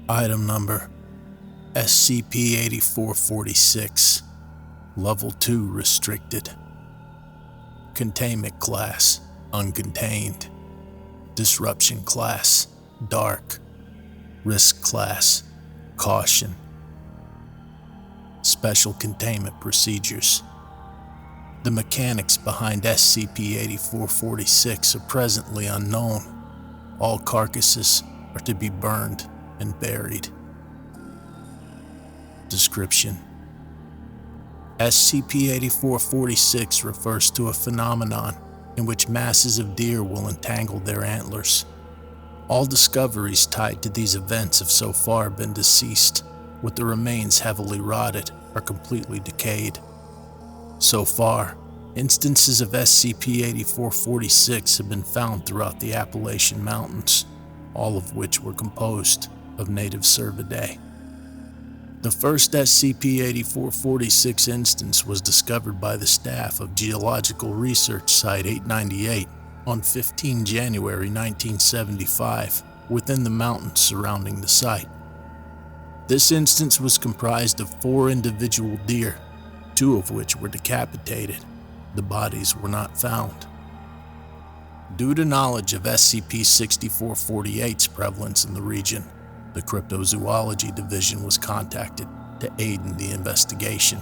Item number SCP-8446, Level 2 Restricted. Containment Class Uncontained. Disruption Class Dark. Risk Class Caution. Special Containment Procedures. The mechanics behind SCP-8446 are presently unknown. All carcasses are to be burned and buried. Description: SCP-8446 refers to a phenomenon in which masses of deer will entangle their antlers. All discoveries tied to these events have so far been deceased, with the remains heavily rotted or completely decayed. So far, instances of SCP-8446 have been found throughout the Appalachian Mountains, all of which were composed of native cervidae. The first SCP-8446 instance was discovered by the staff of Geological Research Site 898 on 15 January 1975 within the mountains surrounding the site. This instance was comprised of 4 individual deer, 2 of which were decapitated. The bodies were not found. Due to knowledge of SCP-6448's prevalence in the region, the Cryptozoology Division was contacted to aid in the investigation.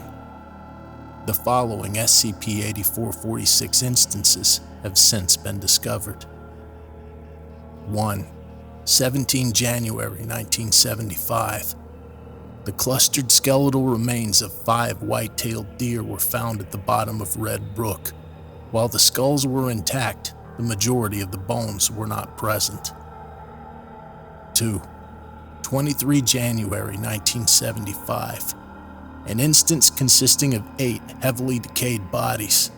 The following SCP-8446 instances have since been discovered. 1. 17 January 1975. The clustered skeletal remains of 5 white-tailed deer were found at the bottom of Red Brook. While the skulls were intact, the majority of the bones were not present. 2. 23 January 1975. An instance consisting of 8 heavily decayed bodies.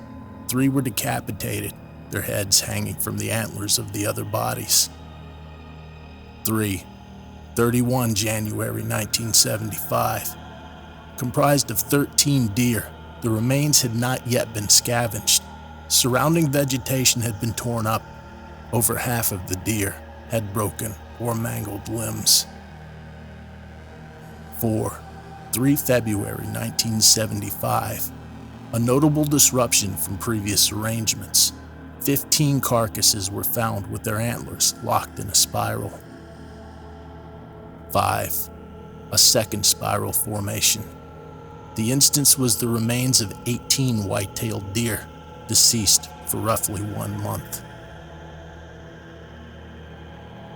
3 were decapitated, their heads hanging from the antlers of the other bodies. 3. 31 January 1975. Comprised of 13 deer, the remains had not yet been scavenged. Surrounding vegetation had been torn up. Over half of the deer had broken or mangled limbs. 4. 3 February 1975. A notable disruption from previous arrangements. 15 carcasses were found with their antlers locked in a spiral. 5. A second spiral formation. The instance was the remains of 18 white-tailed deer, deceased for roughly 1 month.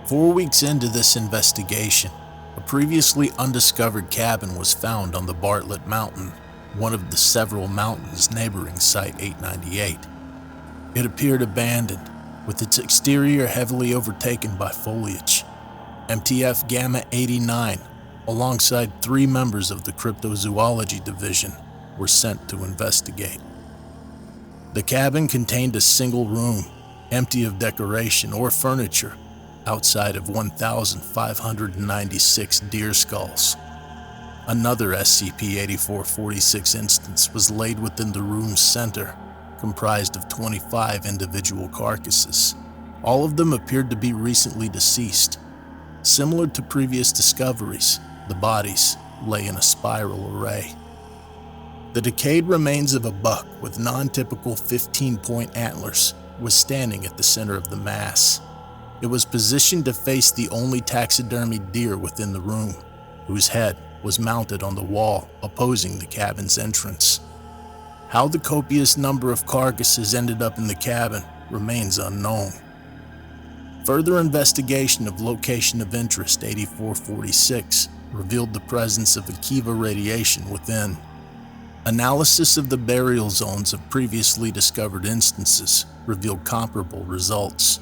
4 weeks into this investigation, a previously undiscovered cabin was found on the Bartlett Mountain, one of the several mountains neighboring Site 898. It appeared abandoned, with its exterior heavily overtaken by foliage. MTF Gamma 89, alongside 3 members of the Cryptozoology Division, were sent to investigate. The cabin contained a single room, empty of decoration or furniture, outside of 1,596 deer skulls. Another SCP-8446 instance was laid within the room's center, comprised of 25 individual carcasses. All of them appeared to be recently deceased. Similar to previous discoveries, the bodies lay in a spiral array. The decayed remains of a buck with non-typical 15-point antlers was standing at the center of the mass. It was positioned to face the only taxidermied deer within the room, whose head was mounted on the wall opposing the cabin's entrance. How the copious number of carcasses ended up in the cabin remains unknown. Further investigation of location of interest 8446 revealed the presence of Akiva radiation within. Analysis of the burial zones of previously discovered instances revealed comparable results.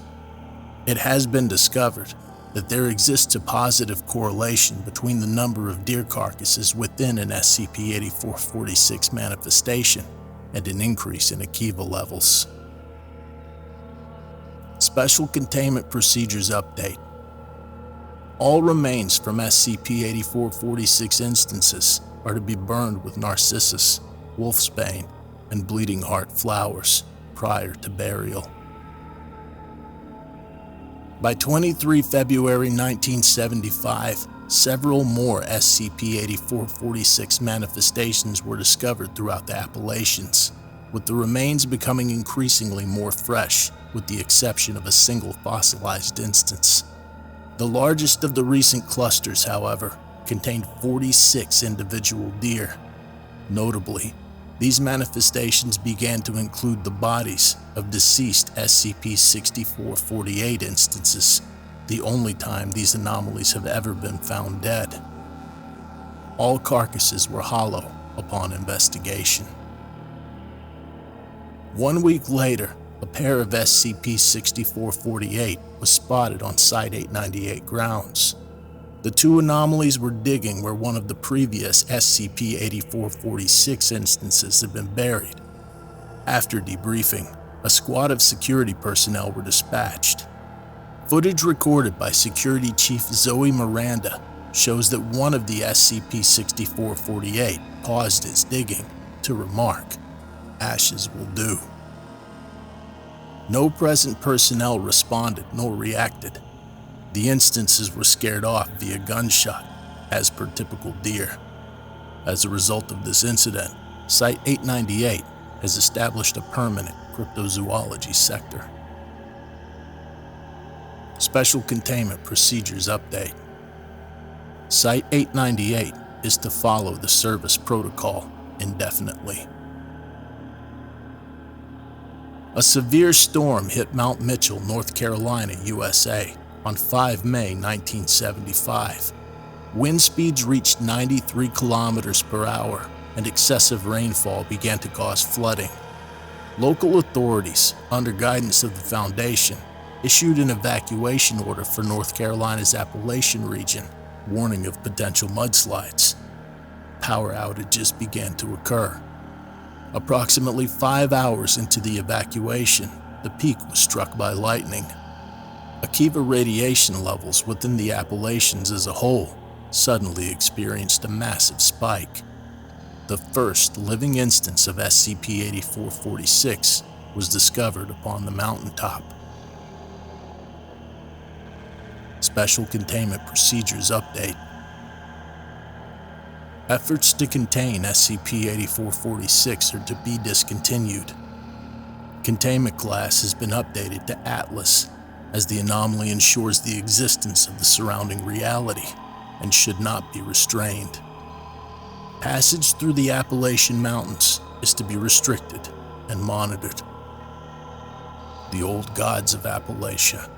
It has been discovered that there exists a positive correlation between the number of deer carcasses within an SCP-8446 manifestation and an increase in Akiva levels. Special Containment Procedures Update. All remains from SCP-8446 instances are to be burned with narcissus, wolfsbane, and bleeding heart flowers prior to burial. By 23 February 1975, several more SCP-8446 manifestations were discovered throughout the Appalachians, with the remains becoming increasingly more fresh, with the exception of a single fossilized instance. The largest of the recent clusters, however, contained 46 individual deer. Notably, these manifestations began to include the bodies of deceased SCP-6448 instances, the only time these anomalies have ever been found dead. All carcasses were hollow upon investigation. 1 week later, a pair of SCP-6448 was spotted on Site-898 grounds. The two anomalies were digging where one of the previous SCP-8446 instances had been buried. After debriefing, a squad of security personnel were dispatched. Footage recorded by Security Chief Zoe Miranda shows that one of the SCP-6448 paused its digging to remark, "Ashes will do." No present personnel responded nor reacted. The instances were scared off via gunshot, as per typical deer. As a result of this incident, Site-898 has established a permanent cryptozoology sector. Special Containment Procedures Update. Site-898 is to follow the service protocol indefinitely. A severe storm hit Mount Mitchell, North Carolina, USA, on 5 May 1975. Wind speeds reached 93 kilometers per hour, and excessive rainfall began to cause flooding. Local authorities, under guidance of the Foundation, issued an evacuation order for North Carolina's Appalachian region, warning of potential mudslides. Power outages began to occur. Approximately 5 hours into the evacuation, the peak was struck by lightning. Akiva radiation levels within the Appalachians as a whole suddenly experienced a massive spike. The first living instance of SCP-8446 was discovered upon the mountaintop. Special Containment Procedures Update. Efforts to contain SCP-8446 are to be discontinued. Containment class has been updated to Atlas, as the anomaly ensures the existence of the surrounding reality and should not be restrained. Passage through the Appalachian Mountains is to be restricted and monitored. The old gods of Appalachia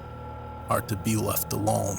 are to be left alone.